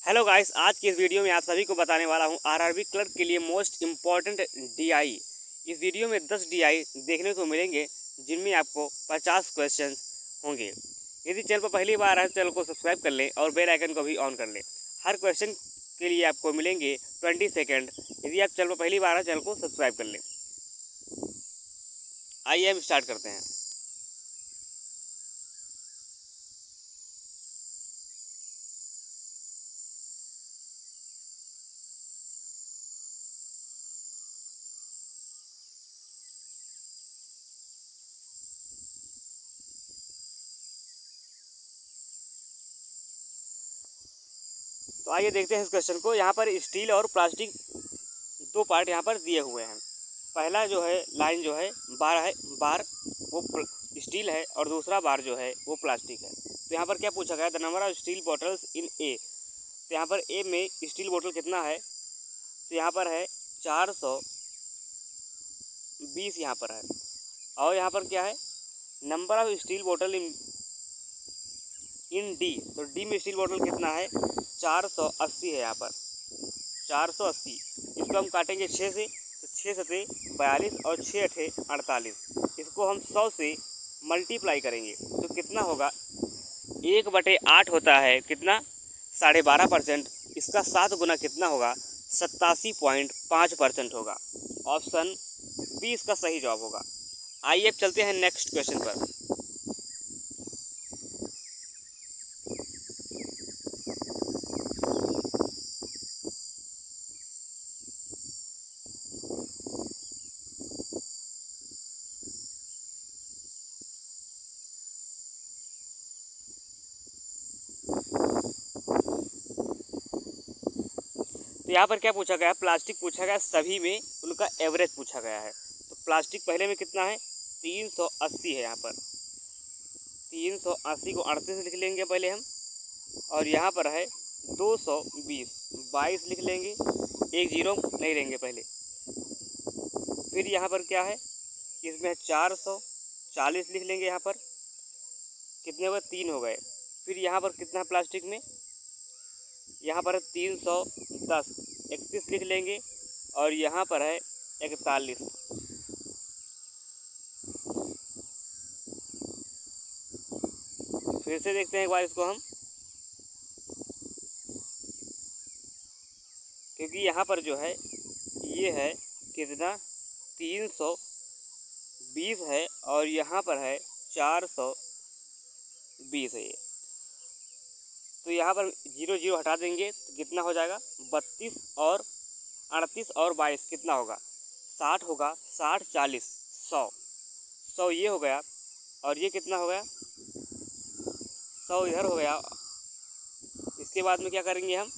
Hello guys, आज की इस वीडियो में आप सभी को बताने वाला हूं आरआरबी क्लर्क के लिए मोस्ट इम्पॉर्टेंट डीआई। इस वीडियो में 10 डीआई देखने को मिलेंगे जिनमें आपको 50 क्वेश्चन होंगे। यदि चैनल पर पहली बार आए तो चैनल को सब्सक्राइब कर लें और बेल आइकन को भी ऑन कर लें। हर क्वेश्चन के लिए आपको मिलेंगे 20 सेकेंड। यदि आप चैनल पर पहली बार आए चैनल को सब्सक्राइब कर लें। आइए हम स्टार्ट करते हैं। तो आइए देखते हैं इस क्वेश्चन को। यहाँ पर स्टील और प्लास्टिक दो पार्ट यहाँ पर दिए हुए हैं। पहला जो है लाइन जो है बार वो स्टील है और दूसरा बार जो है वो प्लास्टिक है। तो यहाँ पर क्या पूछा गया, the number of steel bottles in A. तो यहाँ पर ए में स्टील बोतल कितना है, तो यहाँ पर है 420 यहाँ पर है। और यहाँ पर क्या है, नंबर ऑफ स्टील बोतल इन डी। तो डी में स्टील बोतल कितना है, 480 है यहाँ पर 480। इसको हम काटेंगे 6 से, तो 6 सते 42 और 6 अठे 48। इसको हम 100 से मल्टीप्लाई करेंगे तो कितना होगा, 1/8 होता है कितना, 12.5%। इसका 7 गुना कितना होगा, 87.5% होगा। ऑप्शन बी इसका सही जवाब होगा। आइए अब चलते हैं नेक्स्ट क्वेश्चन पर। तो यहाँ पर क्या पूछा गया है, प्लास्टिक पूछा गया, सभी में उनका एवरेज पूछा गया है। तो प्लास्टिक पहले में कितना है, 380 है यहाँ पर। 380 को 38 लिख लेंगे पहले हम, और यहाँ पर है 220, 22 लिख लेंगे, एक जीरो नहीं लेंगे पहले। फिर यहाँ पर क्या है, इसमें है 440 लिख लेंगे यहाँ पर, कितने हुए, 3 हो गए। फिर यहाँ पर कितना है प्लास्टिक में, यहाँ पर है 310, 31 लिख लेंगे, और यहाँ पर है 41। फिर से देखते हैं एक बार इसको हम, क्योंकि यहाँ पर जो है ये है कितना, 320 है और यहाँ पर है 420 है ये। तो यहाँ पर 0 0 हटा देंगे तो कितना हो जाएगा, 32 और 38 और 22 कितना होगा, 60 होगा। 60 40 100, 100 ये हो गया, और ये कितना हो गया, 100 इधर हो गया। इसके बाद में क्या करेंगे हम,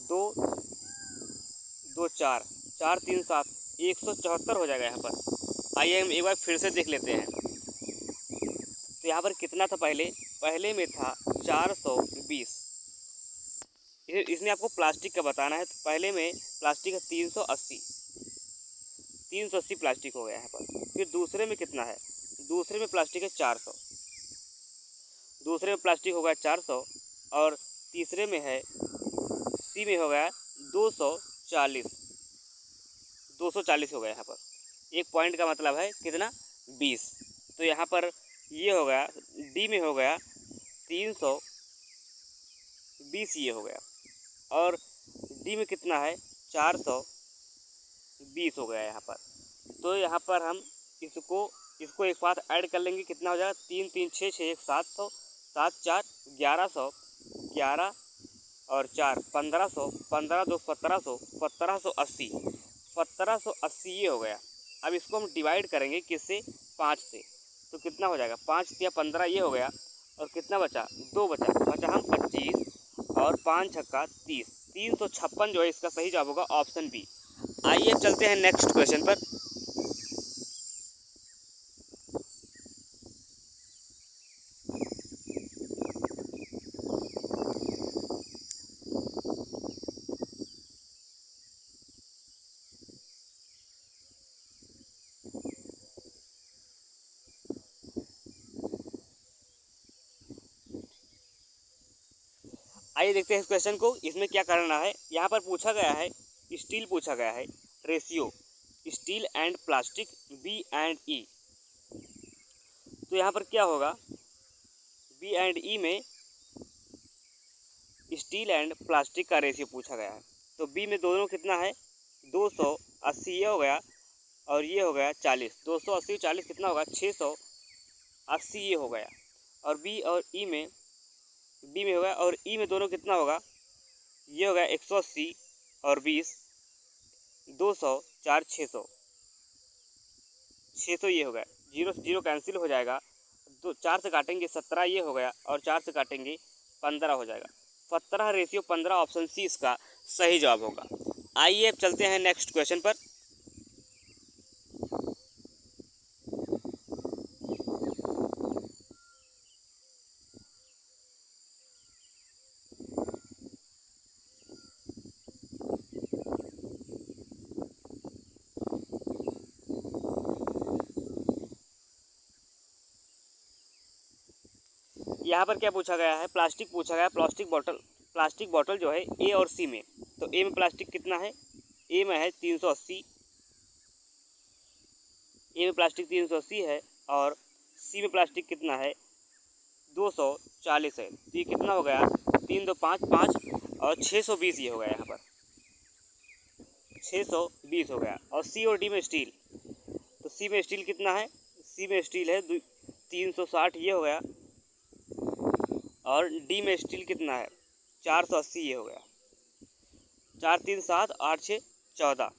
2 2 4 4 3 7, 174 हो जाएगा यहाँ पर। आइए हम एक बार फिर से देख लेते हैं। तो यहाँ पर कितना था, पहले में था 420। इसमें आपको प्लास्टिक का बताना है। तो पहले में प्लास्टिक है 380 प्लास्टिक हो गया यहाँ पर। फिर दूसरे में कितना है, दूसरे में प्लास्टिक है 400, दूसरे में प्लास्टिक हो गया 400, और तीसरे में है सी में हो गया 240, 240 हो गया यहाँ पर। एक पॉइंट का मतलब है कितना, 20। तो यहाँ पर ये हो गया, डी में हो गया 320 ये हो गया, और डी में कितना है 420 हो गया यहाँ पर। तो यहाँ पर हम इसको एक साथ ऐड कर लेंगे, कितना हो जाएगा, 3 3 6 6 1 700, 7 4 1100, 11 और 4 1500, 15 2 1700, 1780, 1780 ये हो गया। अब इसको हम डिवाइड करेंगे किससे, 5 से। तो कितना हो जाएगा, 5 या 15 ये हो गया, और कितना बचा, 2 बचा हम 25, और 5 छक्का 30, 356 जो है इसका सही जवाब होगा, ऑप्शन बी। आइए चलते हैं नेक्स्ट क्वेश्चन पर। आइए देखते हैं इस क्वेश्चन को, इसमें क्या करना है। यहाँ पर पूछा गया है, स्टील पूछा गया है, ratio steel and plastic B and E. तो यहाँ पर क्या होगा, बी एंड ई में स्टील एंड प्लास्टिक का रेशियो पूछा गया है। तो बी में दोनों कितना है, 280 ये हो गया और ये हो गया 40, 280 40 कितना होगा 680 ये हो गया। और बी और ई में, बी में होगा और ई में दोनों कितना होगा, ये हो गया 180 और 20, 200 4 600, 600 ये हो गया, जीरो से जीरो कैंसिल हो जाएगा, दो 4 से काटेंगे 17 ये हो गया और 4 से काटेंगे 15 हो जाएगा। 17 रेशियो 15 ऑप्शन सी इसका सही जवाब होगा। आइए अब चलते हैं नेक्स्ट क्वेश्चन पर। यहाँ पर क्या पूछा गया है, प्लास्टिक पूछा गया है, प्लास्टिक बॉटल जो है ए और सी में। तो ए में प्लास्टिक कितना है, ए में है 380, ए में प्लास्टिक 380 है और सी में प्लास्टिक कितना है 240 है। तो ये कितना हो गया, 3 2 5 5 और 620 ये हो गया, यहाँ पर 620 हो गया। और सी और डी में स्टील, तो सी में स्टील कितना है, सी में स्टील है 360 ये हो गया और डी में स्टील कितना है 480 ये हो गया। 4 3 7 8 6 14,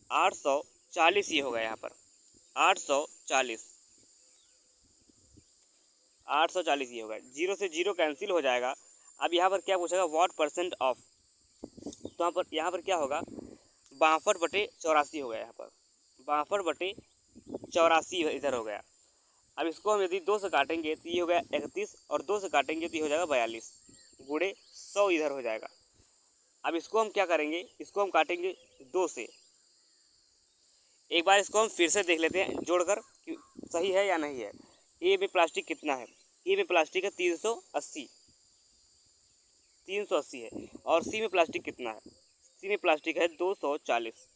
840 ये हो गया, यहाँ पर 840 ये हो गया, जीरो से जीरो कैंसिल हो जाएगा। अब यहाँ पर क्या पूछेगा, व्हाट परसेंट ऑफ। तो यहाँ पर क्या होगा, 62/84 हो गया, यहाँ पर 62/84 इधर हो गया। अब इसको हम यदि 2 से काटेंगे तो ये हो गया 31 और 2 से काटेंगे तो ये हो जाएगा 42 गुणे 100 इधर हो जाएगा। अब इसको हम क्या करेंगे, इसको हम काटेंगे 2 से। एक बार इसको हम फिर से देख लेते हैं जोड़कर कि सही है या नहीं है। ए में प्लास्टिक कितना है, ए में प्लास्टिक है 380 है और सी में प्लास्टिक कितना है, सी में प्लास्टिक है 240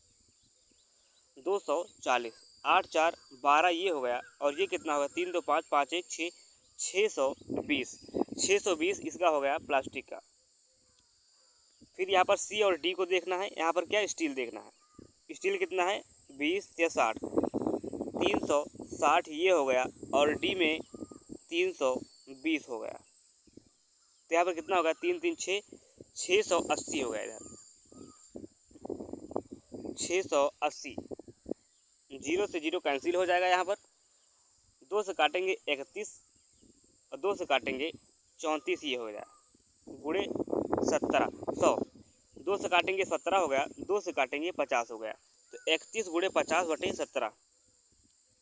8 4 12 ये हो गया और ये कितना होगा 3 2 5 5 1 6 620 इसका हो गया प्लास्टिक का। फिर यहाँ पर सी और डी को देखना है, यहाँ पर क्या स्टील देखना है, स्टील कितना है 20 या 60, 360 ये हो गया और डी में 320 हो गया। तो यहाँ पर कितना होगा 3 3 6 680 हो गया, इधर 680, जीरो से जीरो कैंसिल हो जाएगा। यहाँ पर 2 से काटेंगे 31 और 2 से काटेंगे 34 ये हो गया गुणे 17 100, 2 से काटेंगे 17 हो गया, 2 से काटेंगे 50 हो गया। तो 31 गुणे 50/17,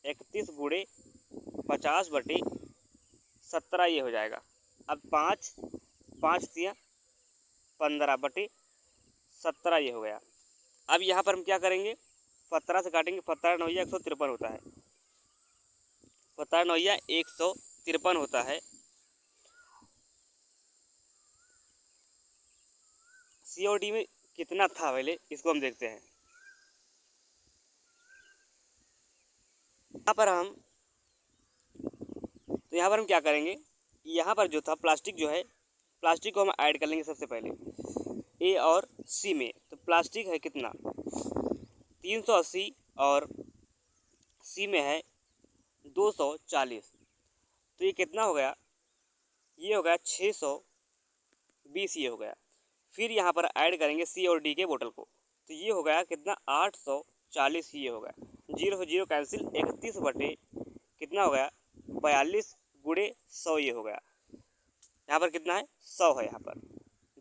31 गुणे 50/17 ये हो जाएगा। अब 5 5 दिया 15/17 ये हो गया। अब यहाँ पर हम क्या करेंगे, 17 से काटेंगे, 17 9 153 होता है, 17 9 153 होता है। सी और डी में कितना था पहले इसको हम देखते हैं। यहाँ पर हम क्या करेंगे, यहाँ पर जो था प्लास्टिक जो है, प्लास्टिक को हम ऐड कर लेंगे सबसे पहले ए और सी में। तो प्लास्टिक है कितना 380 और सी में है 240, तो ये कितना हो गया, ये हो गया 620 ये हो गया। फिर यहाँ पर ऐड करेंगे सी और डी के बोतल को, तो ये हो गया कितना 840 ये हो गया, जीरो से जीरो कैंसिल, 31 बटे कितना हो गया 42 गुणे 100 ये हो गया। यहाँ पर कितना है 100 है, यहाँ पर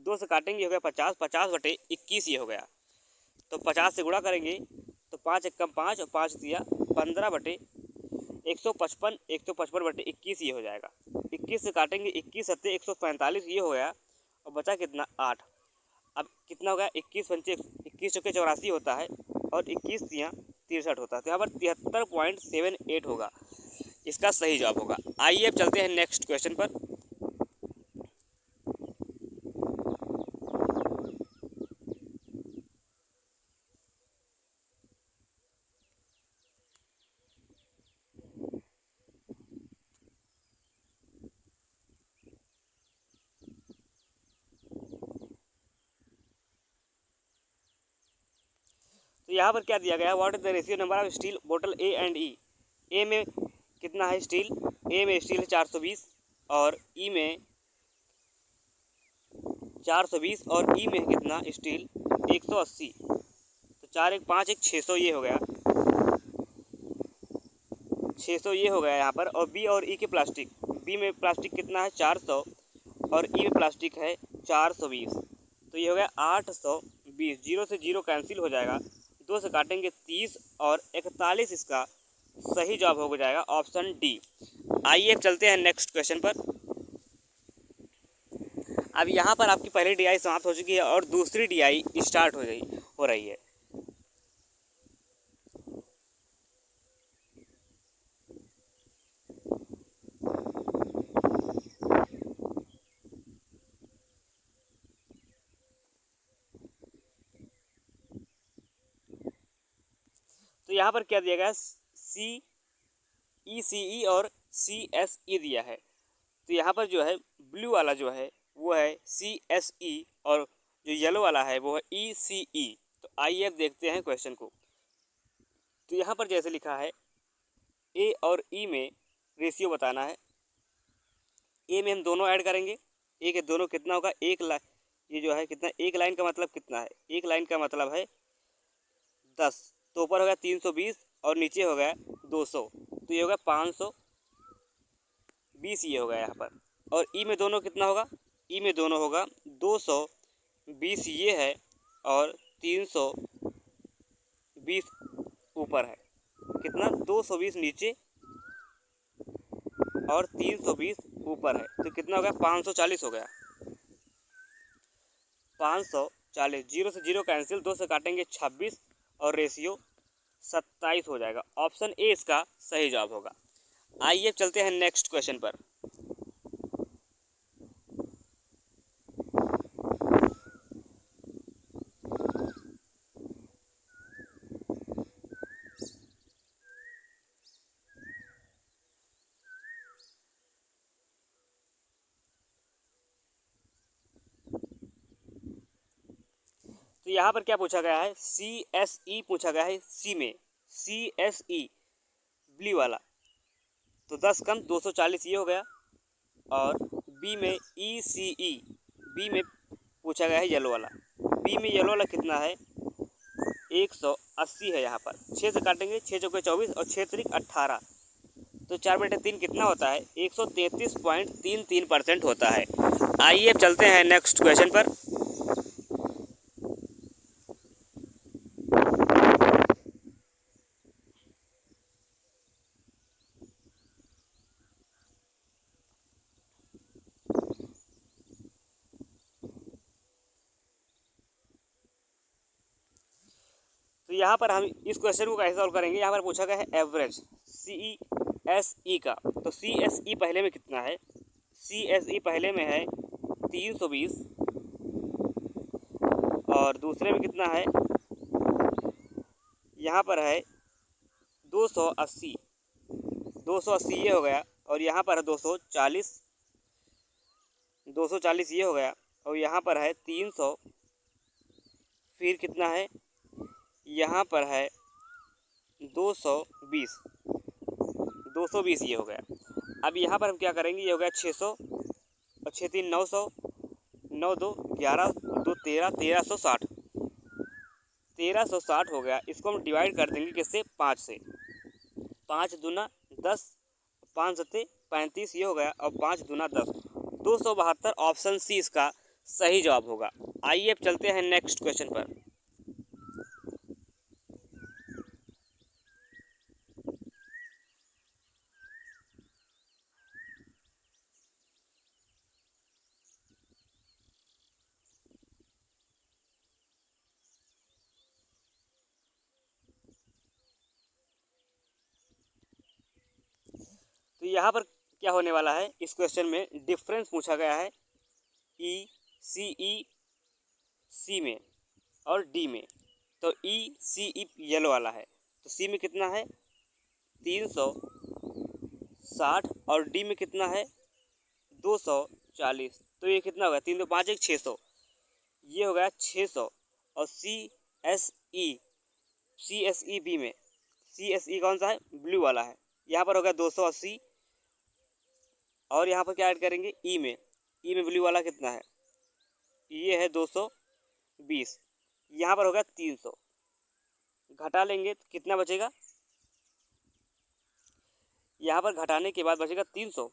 2 से काटेंगे हो गया 50, 50/21 ये हो गया। तो 50 से गुणा करेंगे तो 5 1 5 और 5 दिया 15/155, 155/21 ये हो जाएगा। 21 से काटेंगे 21 सत्ते 145 ये हो गया और बचा कितना 8। अब कितना हो गया 21 पंचे 21 चौके 84 होता है और 21 दिया 63 होता है। तो यहाँ पर 73.78 होगा, इसका सही जवाब होगा। आइए अब चलते हैं नेक्स्ट क्वेश्चन पर। तो यहाँ पर क्या दिया गया है, what is the ratio number of steel बोतल ए एंड ई। ए में कितना है स्टील, ए में स्टील है 420 और ई में 420 और ई में है कितना स्टील 180। तो 4 1 5 1 600 ये हो गया, 600 ये हो गया यहाँ पर। और बी और ई के प्लास्टिक, बी में प्लास्टिक कितना है 400 और ई में प्लास्टिक है 420। तो ये हो गया 820। 0 से 0 कैंसिल हो जाएगा, 2 से काटेंगे 30 और 41 इसका सही जवाब हो जाएगा ऑप्शन डी। आइए चलते हैं नेक्स्ट क्वेश्चन पर। अब यहाँ पर आपकी पहली डीआई समाप्त हो चुकी है और दूसरी डीआई स्टार्ट हो रही है। तो यहाँ पर क्या दिया गया है, CECE और CSE दिया है। तो यहाँ पर जो है ब्लू वाला जो है वो है CSE और जो येलो वाला है वो है ECE। तो आइए अब देखते हैं क्वेश्चन को। तो यहाँ पर जैसे लिखा है ए और ई में रेशियो बताना है। ए में हम दोनों ऐड करेंगे, ए के दोनों कितना होगा, एक लाइन, ये जो है कितना, एक लाइन का मतलब कितना है, एक लाइन का मतलब है 10। तो ऊपर हो गया 320 और नीचे हो गया 200, तो ये होगा 520 ये होगा यहाँ पर। और ई में दोनों कितना होगा, ई में दोनों होगा 220 ये है और 320 ऊपर है, कितना 220 नीचे और 320 ऊपर है, तो कितना हो गया 540 हो गया, 540। 0 से 0 कैंसिल, 2 से काटेंगे 26 और रेशियो 27 हो जाएगा। ऑप्शन ए इसका सही जवाब होगा। आइए चलते हैं नेक्स्ट क्वेश्चन पर। तो यहाँ पर क्या पूछा गया है, CSE पूछा गया है, सी में CSE ब्लू वाला, तो 10 कम 240 ये हो गया। और बी में ECE, बी में पूछा गया है येलो वाला, बी में येलो वाला कितना है 180 है यहाँ पर। 6 से काटेंगे, 6 चौके 24 और 6 त्रिक 18, तो 4/3 कितना होता है 133.33% होता है। आइए अब चलते हैं नेक्स्ट क्वेश्चन पर। तो यहाँ पर हम इस क्वेश्चन को कैसे सॉल्व करेंगे, यहाँ पर पूछा गया है एवरेज CSE का। तो CSE पहले में कितना है, CSE पहले में है 320 और दूसरे में कितना है, यहाँ पर है 280, 280 ये हो गया। और यहाँ पर है 240, 240 ये हो गया। और यहाँ पर है 300, फिर कितना है, यहाँ पर है 220, 220 ये हो गया। अब यहाँ पर हम क्या करेंगे, ये हो गया 600 और 6 3 900, 9 2 11 2 13, 1360, 1360 हो गया। इसको हम डिवाइड कर देंगे किससे, 5 से। 5 दूना 10, 5 सत्ते 35 ये हो गया और 5 दूना 10, 272। ऑप्शन सी इसका सही जवाब होगा। आइए अब चलते हैं नेक्स्ट क्वेश्चन पर। तो यहाँ पर क्या होने वाला है, इस क्वेश्चन में डिफरेंस पूछा गया है ECE सी में और डी में। तो ECE येलो वाला है, तो सी में कितना है 360 और डी में कितना है 240। तो ये कितना होगा, 3 2 5 1 600, ये हो गया 600। और CSE CSE में CSE कौन सा है, ब्लू वाला है, यहाँ पर हो गया 280 और यहाँ पर क्या ऐड करेंगे ई में ब्लू वाला कितना है, ये है 220, यहाँ पर हो गया 300, घटा लेंगे तो कितना बचेगा, यहाँ पर घटाने के बाद बचेगा 300।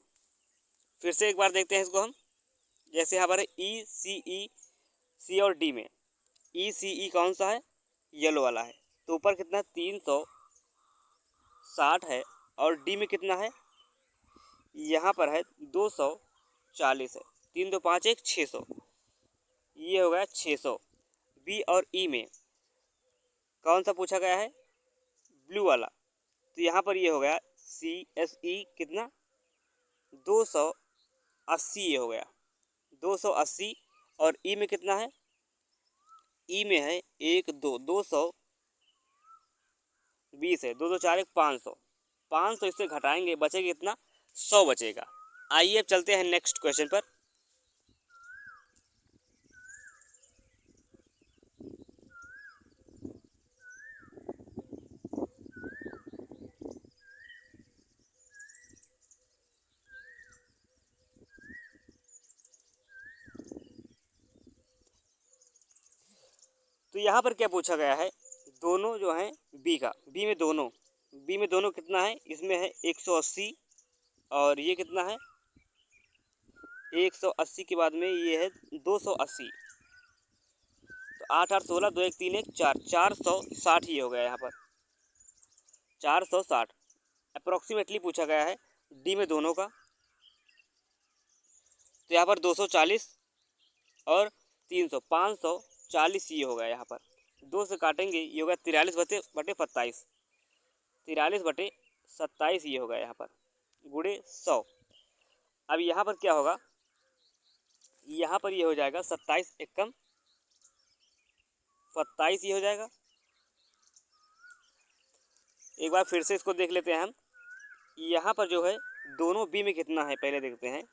फिर से एक बार देखते हैं इसको हम, जैसे यहाँ पर सी और डी में ECE कौन सा है, येलो वाला है, तो ऊपर कितना 360 है और डी में कितना है, यहाँ पर है 240 है, 3 2 5 1 600, ये हो गया 600। बी और ई में कौन सा पूछा गया है, ब्लू वाला, तो यहाँ पर ये हो गया CSE कितना 280, ये हो गया 280 और ई में कितना है, ई में है 220 है, 2 2 4 1 500, 500 इससे घटाएंगे बचेगा कितना, 100 बचेगा। आइए अब चलते हैं नेक्स्ट क्वेश्चन पर। तो यहाँ पर क्या पूछा गया है, दोनों जो हैं बी में दोनों कितना है, इसमें है 180 और ये कितना है 180 के बाद में ये है 280, तो 8 8 16 2 1 3 1 4 460 ये हो गया यहाँ पर 460 अप्रोक्सीमेटली पूछा गया है डी में दोनों का, तो यहाँ पर 240 और 300 540 ये हो गया, यहाँ पर 2 से काटेंगे ये होगा 43 बटे 27, 43 बटे 27 ये हो गया यहाँ पर गुणे 100। अब यहाँ पर क्या होगा, यहाँ पर ये हो जाएगा 27 एकम 27 ये हो जाएगा। एक बार फिर से इसको देख लेते हैं हम, यहाँ पर जो है दोनों बी में कितना है पहले देखते हैं,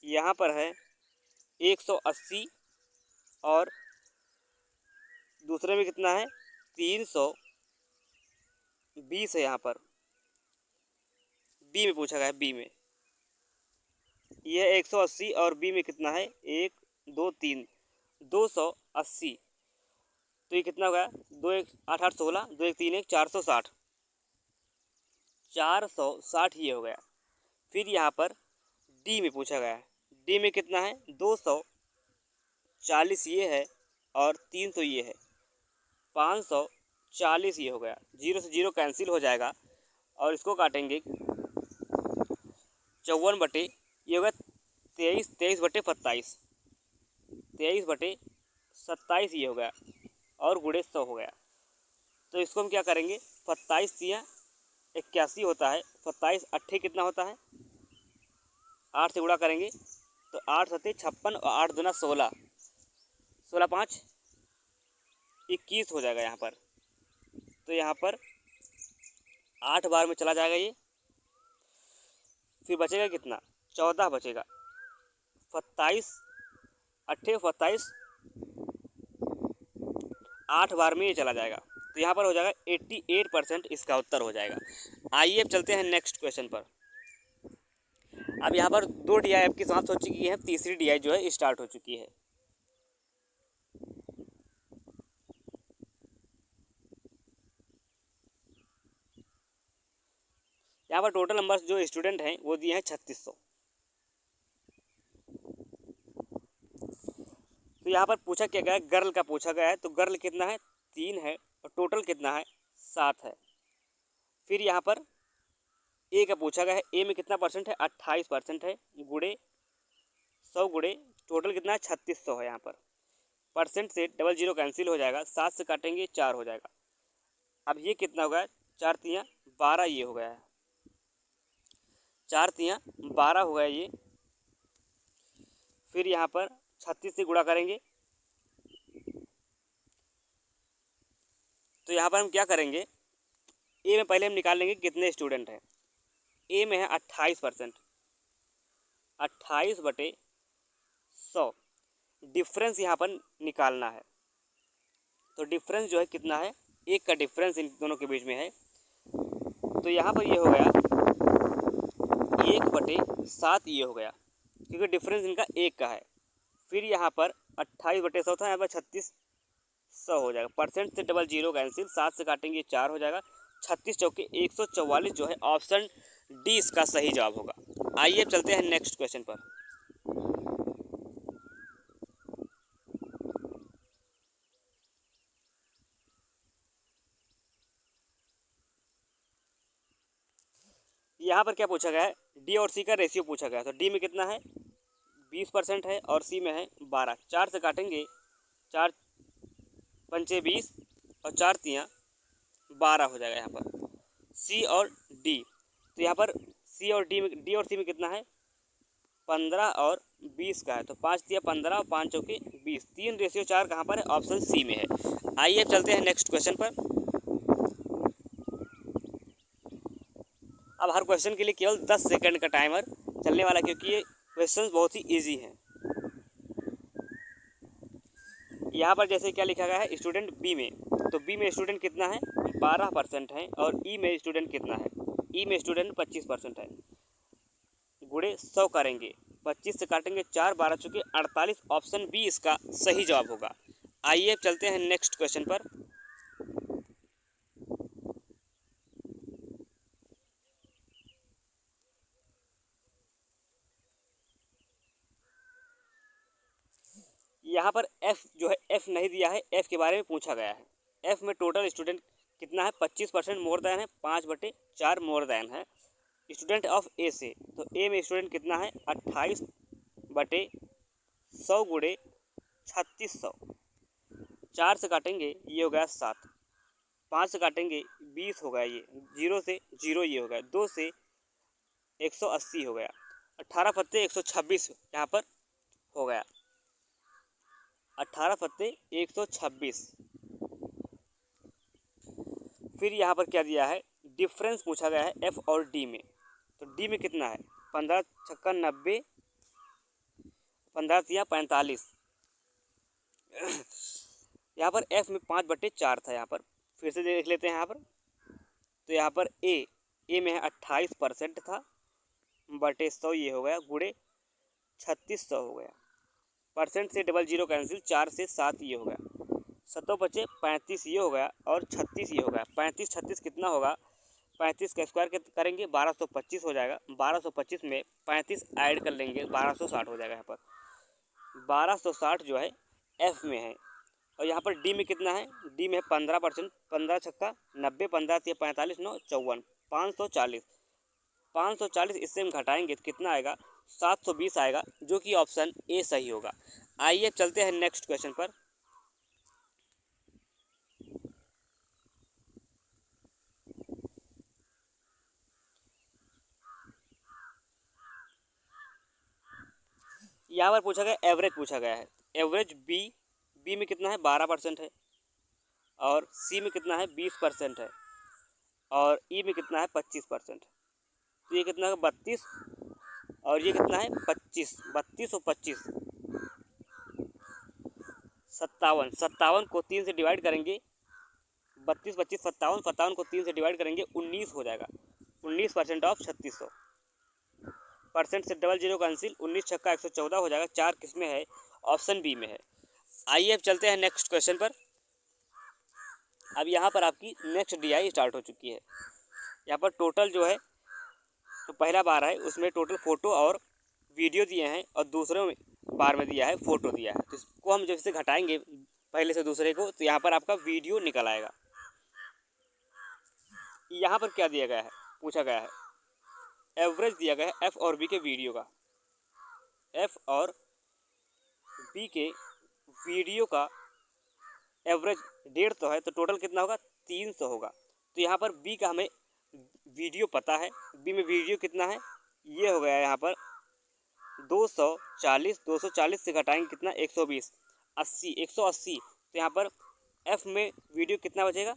यहाँ पर है 180 और दूसरे में कितना है 320 है, यहाँ पर बी में पूछा गया है, बी में ये 180 और बी में कितना है 1 2 3 280, तो ये कितना हो गया 2 1 8 8 16 2 1 3 1 460 ये हो गया। फिर यहाँ पर डी में पूछा गया है, डी में कितना है 240 ये है और 300 ये है 540 ये हो गया, 0 से 0 कैंसिल हो जाएगा और इसको काटेंगे 54 बटे ये होगा 23 बटे 27 ये हो गया और गुणे 100 हो गया। तो इसको हम क्या करेंगे 27 या 81 होता है, 27 अट्ठे कितना होता है 8 से गुणा करेंगे तो 8 सत्ते 56 और 8 दूना 16 16 5 21 हो जाएगा यहाँ पर। तो यहाँ पर 8 बार में चला जाएगा ये, फिर बचेगा कितना 14 बचेगा, 27 अट्ठे 27 8 बार में ये चला जाएगा, तो यहाँ पर हो जाएगा 88% इसका उत्तर हो जाएगा। आइए अब चलते हैं नेक्स्ट क्वेश्चन पर। अब यहाँ पर 2 DI आपकी समाप्त हो चुकी है, तीसरी DI जो है स्टार्ट हो चुकी है। यहाँ पर टोटल नंबर्स जो स्टूडेंट हैं वो दिए हैं 3600। तो यहाँ पर पूछा क्या गया है, गर्ल का पूछा गया है, तो गर्ल कितना है 3 है और टोटल कितना है 7 है। फिर यहाँ पर ए का पूछा गया है, ए में कितना परसेंट है 28% है, गुणे 100 गुणे टोटल कितना है 3600 है। यहाँ पर परसेंट से 00 कैंसिल हो जाएगा, 7 से काटेंगे 4 हो जाएगा। अब ये कितना हो गया 4 3 12 ये हो गया है, 4 3 12 हो गया ये। फिर यहाँ पर 36 से गुणा करेंगे, तो यहाँ पर हम क्या करेंगे, ए में पहले हम निकाल लेंगे कितने स्टूडेंट हैं। ए में है 28%, 28 बटे 100, डिफरेंस यहाँ पर निकालना है। तो डिफरेंस जो है कितना है 1 का डिफरेंस इन दोनों के बीच में है। तो यहाँ पर ये हो गया 1/7 ये हो गया, क्योंकि डिफरेंस इनका 1 का है। फिर यहाँ पर 28/100 था, यहाँ पर 3600 हो जाएगा। परसेंट से डबल जीरो कैंसिल, 7 से काटेंगे 4 हो जाएगा। 36 चौके 144 जो है ऑप्शन डी इसका सही जवाब होगा। आइए अब चलते हैं नेक्स्ट क्वेश्चन पर। यहाँ पर क्या पूछा गया है, डी और सी का रेशियो पूछा गया है। तो डी में कितना है 20% है और सी में है 12। 4 से काटेंगे, 4 पंचे 20 और 4 तियाँ 12 हो जाएगा यहाँ पर सी और डी। तो यहाँ पर सी और डी और सी में कितना है 15 और 20 का है। तो 5 तिया 15 और 5 चौके 20, 3:4 कहाँ पर है, ऑप्शन सी में है। आइए अब चलते हैं नेक्स्ट क्वेश्चन पर। अब हर क्वेश्चन के लिए केवल 10 सेकंड का टाइमर चलने वाला है, क्योंकि ये क्वेश्चन बहुत ही ईजी हैं। यहाँ पर जैसे क्या लिखा गया है स्टूडेंट बी में, तो बी में स्टूडेंट कितना है 12% है और ई में स्टूडेंट कितना है, ई में स्टूडेंट 25% है। गुणे 100 करेंगे, 25 से काटेंगे 4, 12 चुके 48, ऑप्शन बी इसका सही जवाब होगा। आइए अब चलते हैं नेक्स्ट क्वेश्चन पर। यहाँ पर एफ जो है, एफ नहीं दिया है, एफ के बारे में पूछा गया है। एफ में टोटल स्टूडेंट कितना है 25% मोर देन है, 5/4 मोर देन है स्टूडेंट ऑफ ए से। तो ए में स्टूडेंट कितना है 28/100 गुणे 3600। 4 से काटेंगे ये हो गया 7, 5 से काटेंगे 20 हो गया, ये 0 से 0 ये हो गया, 2 से 180 हो गया, 18 पत्ते 126 यहाँ पर हो गया, 18 पत्ते 126। फिर यहाँ पर क्या दिया है डिफरेंस पूछा गया है एफ और डी में। तो डी में कितना है 15 छक्का 90, 15 तिया 45। यहाँ पर एफ में 5/4 था, यहाँ पर फिर से देख लेते हैं यहाँ पर। तो यहाँ पर ए में है 28% था, बटे 100 ये हो गया, गुणे 3600 हो गया। परसेंट से डबल जीरो कैंसिल, 4 से 7 ये हो गया, 7 बचे 35 ये हो गया और 36 ये हो गया। 35 36 कितना होगा, 35 का स्क्वायर करेंगे 1225 हो जाएगा। 1225 में 35 ऐड कर लेंगे 1260 हो जाएगा। यहाँ पर 1260 जो है एफ में है। और यहाँ पर डी में कितना है, डी में है 15%, 15 छक्का 90, 15 तिया 45, 9 54, 540। 540 इससे हम घटाएंगे तो कितना आएगा 720 आएगा, जो कि ऑप्शन ए सही होगा। आइए चलते हैं नेक्स्ट क्वेश्चन पर। यहाँ पर पूछा गया एवरेज पूछा गया है। एवरेज बी में कितना है 12% है और सी में कितना है 20% है और ई में कितना है 25%। तो ये कितना है 32 और ये कितना है 25, 32 और 25 57। 57 को 3 से डिवाइड करेंगे, 32 25 57, 57 को 3 से डिवाइड करेंगे 19 हो जाएगा, 19% ऑफ 3600। परसेंट से डबल जीरो कैंसिल, 19 छक्का 114 हो जाएगा। 4 किस में है, ऑप्शन बी में है। आइए अब चलते हैं नेक्स्ट क्वेश्चन पर। अब यहाँ पर आपकी नेक्स्ट डीआई स्टार्ट हो चुकी है। यहाँ पर टोटल जो है तो पहला बार है उसमें टोटल फ़ोटो और वीडियो दिए हैं और दूसरे बार में दिया है फ़ोटो दिया है। तो इसको हम जैसे घटाएंगे पहले से दूसरे को, तो यहाँ पर आपका वीडियो निकल आएगा। यहाँ पर क्या दिया गया है, पूछा गया है एवरेज दिया गया है एफ और बी के वीडियो का। एफ और बी के वीडियो का एवरेज 150 है, तो टोटल कितना होगा 300 होगा। तो यहाँ पर बी का हमें वीडियो पता है, बी में वीडियो कितना है ये हो गया यहाँ पर 240। 240 से घटाएंगे कितना 120, 80, 180। तो यहाँ पर एफ में वीडियो कितना बचेगा,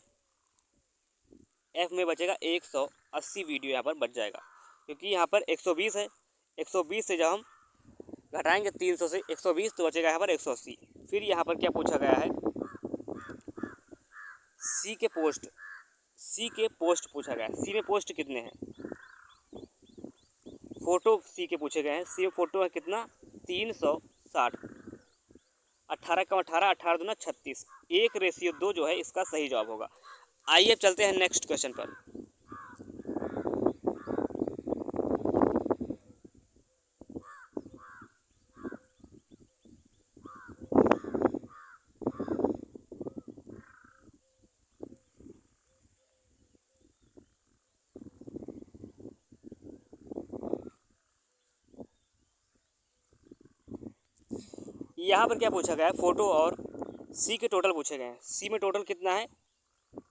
एफ में बचेगा 180 वीडियो यहाँ पर बच जाएगा, क्योंकि यहाँ पर 120 है। 120 से जब हम घटाएंगे 300 से 120 तो बचेगा यहाँ पर 180। फिर यहाँ पर क्या पूछा गया है सी के पोस्ट पूछा गया है। सी में पोस्ट कितने हैं? फोटो सी के पूछे गए हैं। सी में फोटो है कितना? 360। 18 कम 18, 18 दूना 36, 1:2 जो है इसका सही जवाब होगा। आइए अब चलते हैं नेक्स्ट क्वेश्चन पर। यहाँ पर क्या पूछा गया है? फोटो और सी के टोटल पूछे गए हैं। सी में टोटल कितना है?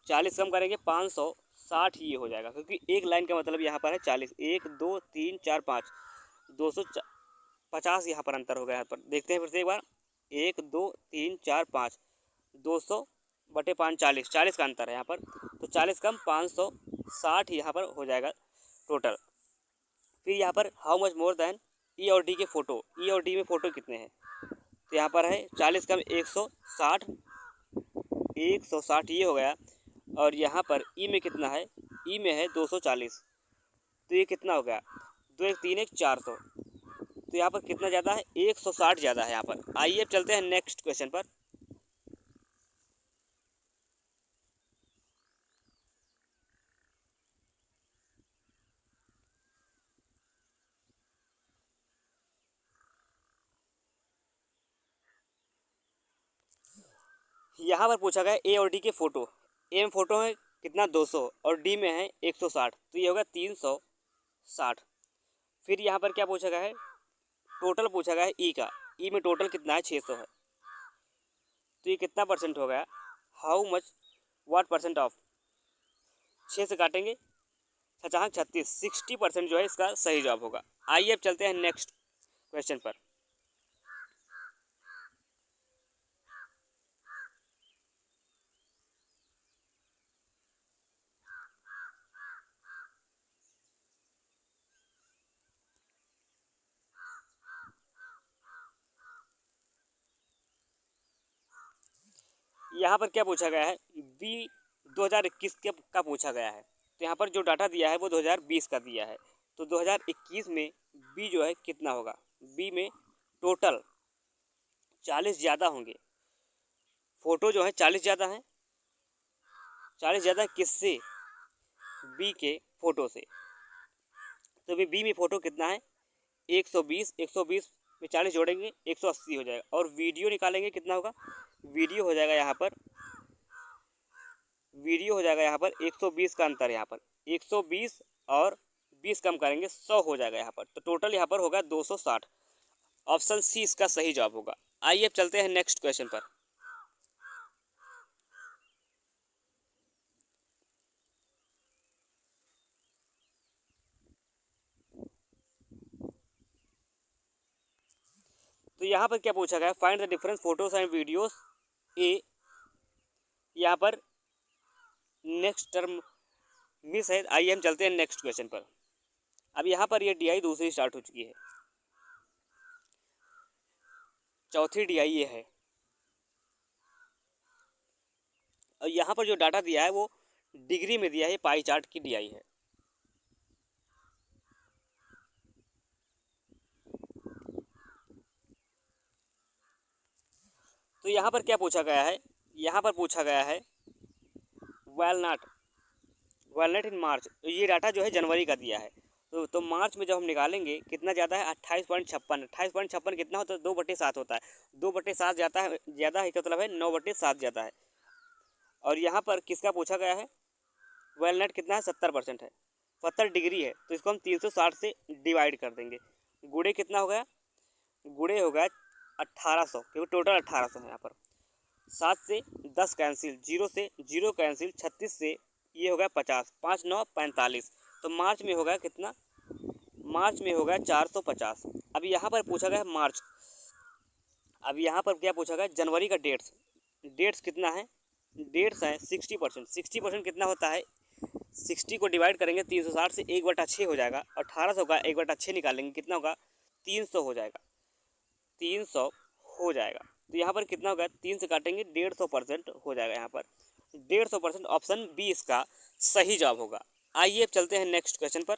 40 कम करेंगे 560 ये हो जाएगा, क्योंकि एक लाइन का मतलब यहाँ पर है 40। 1 2 3 4 5, 250 यहाँ पर अंतर हो गया। यहाँ पर देखते हैं फिर से एक बार। 1 2 3 4 5, 200/5 40, 40 का अंतर है यहाँ पर। तो 40 कम 560 यहाँ पर हो जाएगा टोटल। फिर यहाँ पर हाउ मच मोर देन ई और डी के फ़ोटो। ई और डी में फ़ोटो कितने हैं? तो यहाँ पर है 40 कम 160, 160 ये हो गया। और यहाँ पर ई में कितना है? ई में है 240, तो ये कितना हो गया? 2 1 3 1 400। तो यहाँ पर कितना ज़्यादा है? 160 ज़्यादा है यहाँ पर। आइए अब चलते हैं नेक्स्ट क्वेश्चन पर। यहाँ पर पूछा गया ए और डी के फ़ोटो। ए में फ़ोटो है कितना? 200, और डी में है 160, तो ये होगा 360। फिर यहाँ पर क्या पूछा गया है? टोटल पूछा गया है ई का। ई में टोटल कितना है? 600 है। तो ये कितना परसेंट हो गया? How much what percent of? 6 से काटेंगे 36, 60% जो है इसका सही जवाब होगा। आइए अब चलते हैं नेक्स्ट क्वेश्चन पर। यहाँ पर क्या पूछा गया है? बी 2021 का पूछा गया है। तो यहाँ पर जो डाटा दिया है वो 2020 का दिया है। तो 2021 में बी जो है कितना होगा? बी में टोटल 40 ज़्यादा होंगे। फ़ोटो जो है 40 ज़्यादा है। 40 ज़्यादा किससे? बी के फ़ोटो से। तो बी में फ़ोटो कितना है? 120, 120 में 40 जोड़ेंगे 180 हो जाएगा। और वीडियो निकालेंगे कितना होगा? वीडियो हो जाएगा यहाँ पर, वीडियो हो जाएगा यहाँ पर 120 का अंतर है। यहाँ पर 120 और 20 कम करेंगे 100 हो जाएगा यहाँ पर। तो टोटल यहाँ पर होगा 260। ऑप्शन सी इसका सही जवाब होगा। आइए अब चलते हैं नेक्स्ट क्वेश्चन पर। तो यहाँ पर क्या पूछा गया? Find the difference photos and videos A. यहाँ पर नेक्स्ट टर्म मिस है। आइए हम चलते हैं नेक्स्ट क्वेश्चन पर। अब यहाँ पर ये डीआई दूसरी स्टार्ट हो चुकी है, चौथी डीआई ये है। और यहाँ पर जो डाटा दिया है वो डिग्री में दिया है, पाई चार्ट की डीआई है। तो यहाँ पर क्या पूछा गया है? यहाँ पर पूछा गया है वैलनट इन मार्च। तो ये डाटा जो है जनवरी का दिया है। तो मार्च में जब हम निकालेंगे कितना ज़्यादा है? 28.56। 28.56 कितना होता है? 2/7 होता है। 2/7 जाता है ज़्यादा है, क्या मतलब है? 9/7 ज़्यादा है। और यहाँ पर किसका पूछा गया है? वेलनट कितना है? 70% है। 70 डिग्री है, तो इसको हम 360 से डिवाइड कर देंगे। गुड़े कितना हो गया? गुड़े हो गया 1800, क्योंकि टोटल 1800 है यहाँ पर। 7 से 10 कैंसिल, 0 से 0 कैंसिल, 36 से ये हो गया 50, 5 9 45। तो मार्च में होगा कितना? मार्च में होगा 450। अब यहाँ पर पूछा गया मार्च। अब यहाँ पर क्या पूछा गया? जनवरी का डेट्स। डेट्स कितना है? डेट्स है 60%। 60% कितना होता है? 60 को डिवाइड करेंगे 360 से, 1/6 हो जाएगा। 1800 का 1/6 निकालेंगे कितना होगा? 300 हो जाएगा। 300 हो जाएगा। तो यहाँ पर कितना होगा? 3 से काटेंगे 150% हो जाएगा यहाँ पर। 150%। ऑप्शन बी इसका सही जवाब होगा। आइए अब चलते हैं नेक्स्ट क्वेश्चन पर।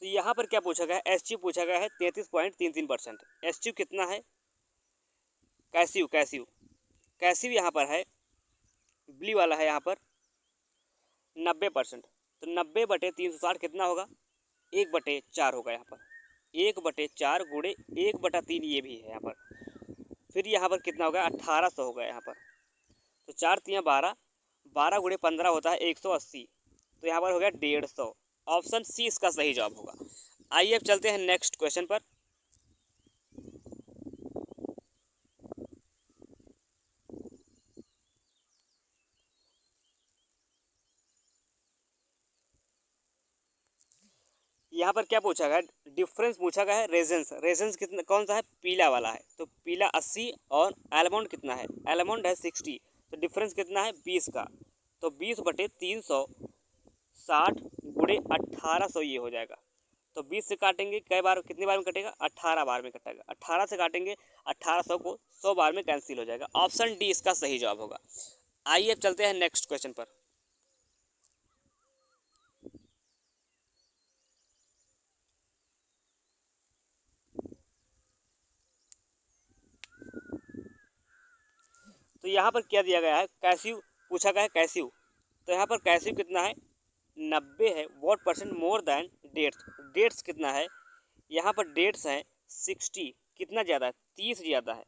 तो यहाँ पर क्या पूछा गया है, एसच्यू पूछा गया है 33.33%। एसच्यू कितना है, कैसिव कैसिव कैसिव यहाँ पर है, ब्लू वाला है यहाँ पर 90%। तो 90/360 कितना होगा, 1/4 होगा यहाँ पर। 1/4 गुणे 1/3 ये भी है यहाँ पर। फिर यहाँ पर कितना होगा, 1800 होगा यहाँ पर। तो 4×3 = 12, 12 × 15 होता है 180। तो यहाँ पर हो गया 150। ऑप्शन सी इसका सही जवाब होगा। आइए अब चलते हैं नेक्स्ट क्वेश्चन पर। यहाँ पर क्या पूछा गया है, डिफरेंस पूछा गया है रेजेंस। रेजेंस कितना कौन सा है, पीला वाला है। तो पीला 80 और एलमंड कितना है, एलमंड है 60। तो डिफरेंस कितना है 20 का। तो 20/360 गुणे 1800 ये हो जाएगा। तो 20 से काटेंगे कई बार, कितनी बार में कटेगा, 18 बार में कटेगा। 18 से काटेंगे 1800 को 100 बार में कैंसिल हो जाएगा। ऑप्शन डी इसका सही जवाब होगा। आइए अब चलते हैं नेक्स्ट क्वेश्चन पर। तो यहाँ पर क्या दिया गया है, कैसिव पूछा गया है कैसिव। तो यहाँ पर कैसिव कितना है, 90 है। What percent more than dates, dates कितना है, यहाँ पर डेट्स हैं 60। कितना ज़्यादा है, 30 ज़्यादा है,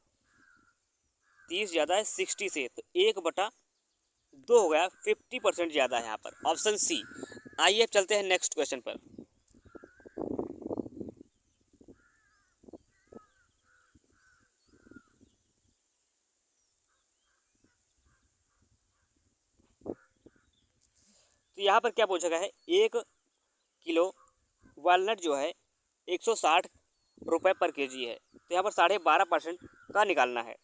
30 ज़्यादा है 60 से। तो 1/2 हो गया, 50% ज़्यादा है यहाँ पर। Option C. आइए अब चलते हैं नेक्स्ट क्वेश्चन पर। तो यहाँ पर क्या पूछा गया है, 1 किलो वालनट जो है 160 रुपये पर केजी है। तो यहाँ पर 12.5% का निकालना है।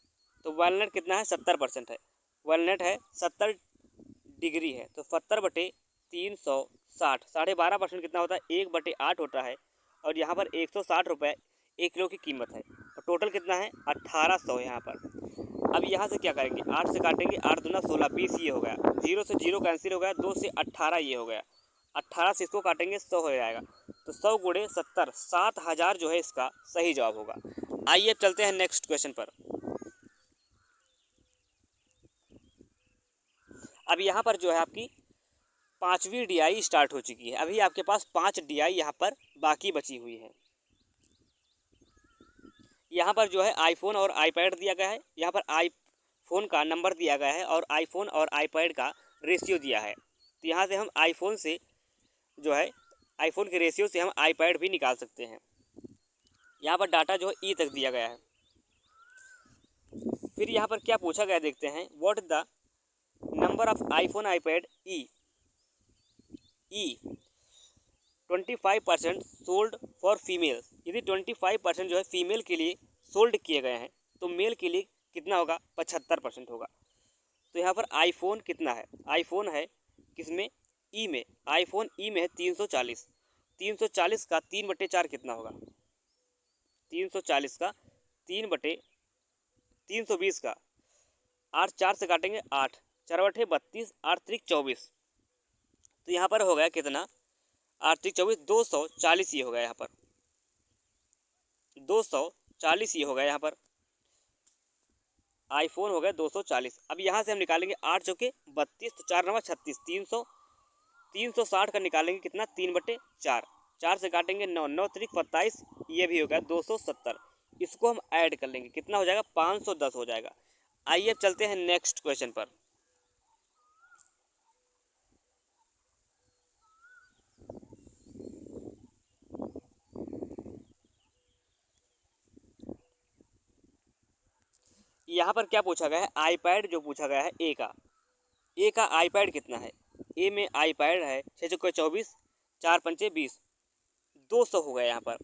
तो वालनट कितना है, 70% है। वालनट है 70 डिग्री है। तो 70/360, 12.5% कितना होता है, 1/8 होता है। और यहाँ पर 160 रुपये 1 किलो की कीमत है। और टोटल कितना है, 1800 यहाँ पर। अब यहाँ से क्या करेंगे, 8 से काटेंगे, 8 दूना 16, 20 ये हो गया। 0 से 0 कैंसिल हो गया, 2 से 18 ये हो गया। 18 से इसको काटेंगे 100 हो जाएगा। तो 100 गुणे 70, 7000 जो है इसका सही जवाब होगा। आइए अब चलते हैं नेक्स्ट क्वेश्चन पर। अब यहाँ पर जो है आपकी 5वीं DI स्टार्ट हो चुकी है। अभी आपके पास 5 DI यहाँ पर बाकी बची हुई है। यहाँ पर जो है आईफोन और आईपैड दिया गया है। यहाँ पर आईफोन का नंबर दिया गया है और आईफोन और आईपैड का रेशियो दिया है। तो यहाँ से हम आईफोन से जो है, आईफोन के रेशियो से हम आईपैड भी निकाल सकते हैं। यहाँ पर डाटा जो है ई तक दिया गया है। फिर यहाँ पर क्या पूछा गया देखते हैं, what is the number of iPhone iPad E 25% sold for female. यदि 25% जो है फीमेल के लिए सोल्ड किए गए हैं, तो मेल के लिए कितना होगा, 75% होगा। तो यहाँ पर आईफोन कितना है, आईफोन है किसमें, ई में। आईफोन ई में है 340। 340 का 3/4 कितना होगा, 340 का 3/320 का 8, 4 से काटेंगे 8, 4/32, 8×3 = 24। तो यहाँ पर हो गया कितना, 8×3 = 24, 240 ये हो गया यहाँ पर, 240 ये हो गया यहाँ पर। आईफोन हो गया 240। अब यहाँ से हम निकालेंगे 8×32, तो 4×9 = 36, 360 का निकालेंगे कितना, 3/4, 4 से काटेंगे 9, 9×3 = 27, ये भी हो गया 270। इसको हम ऐड कर लेंगे, कितना हो जाएगा, 510 हो जाएगा। आइए अब चलते हैं नेक्स्ट क्वेश्चन पर। यहाँ पर क्या पूछा गया है, आईपैड जो पूछा गया है ए का आईपैड कितना है। ए में आईपैड है 6×24, 4×5 = 20, 200 हो गया यहाँ पर।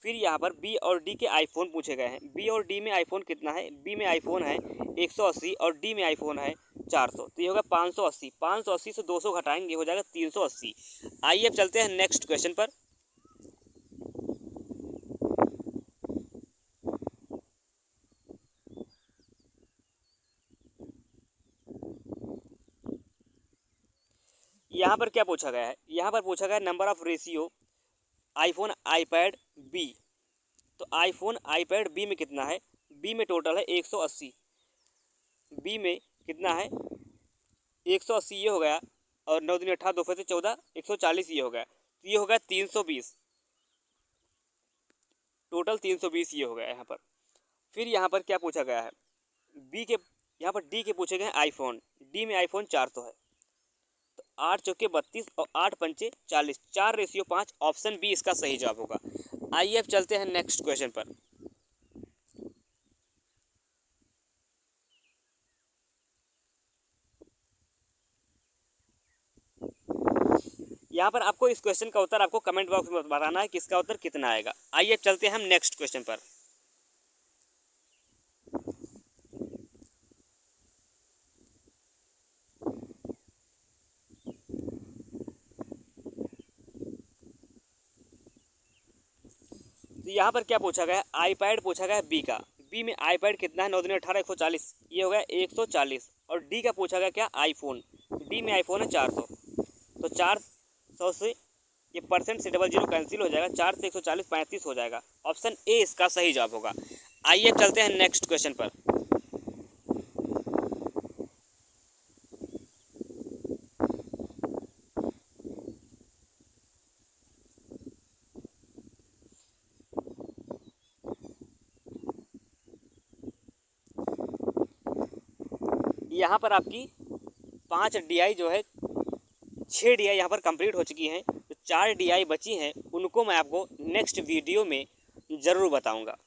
फिर यहाँ पर बी और डी के आईफोन पूछे गए हैं। बी और डी में आईफोन कितना है, बी में आईफोन है 180 और डी में आईफोन है 400, तो ये होगा 580। 580 से 200 घटाएंगे, हो जाएगा 380। आइए अब चलते हैं नेक्स्ट क्वेश्चन पर। यहाँ पर क्या पूछा गया है, यहाँ पर पूछा गया है number of ratio iPhone iPad B. तो आईफोन आईपैड बी में कितना है, बी में टोटल है 180, बी में कितना है 180 ये हो गया, और 9 दूनी 18, 2 से 14, 140 ये हो गया, तो ये हो गया 320, टोटल 320 ये हो गया यहाँ पर। फिर यहाँ पर क्या पूछा गया है, बी के, यहाँ पर डी के पूछे गए हैं आईफोन, डी में आईफोन 400 है, तो 8 चौके 32 और 8 पंचे 40, 4:5, ऑप्शन बी इसका सही जवाब होगा। आइए अब चलते हैं नेक्स्ट क्वेश्चन पर। यहाँ पर आपको इस क्वेश्चन का उत्तर आपको कमेंट बॉक्स में बताना है कि इसका उत्तर कितना आएगा। आइए अब चलते हैं हम नेक्स्ट क्वेश्चन पर। तो यहाँ पर क्या पूछा गया है, आईपैड पूछा गया है बी का, बी में आईपैड कितना है, 9 दूनी 18, 140 ये हो गया 140, और डी का पूछा गया क्या, आईफोन, डी में आईफोन है 400, तो 400 से ये परसेंट से 00 कैंसिल हो जाएगा, 4 से 140 35 हो जाएगा, ऑप्शन ए इसका सही जवाब होगा। आइए चलते हैं नेक्स्ट क्वेश्चन पर। यहाँ पर आपकी 5 DI जो है, 6 DI यहाँ पर कंप्लीट हो चुकी हैं, तो 4 DI बची हैं, उनको मैं आपको नेक्स्ट वीडियो में ज़रूर बताऊँगा।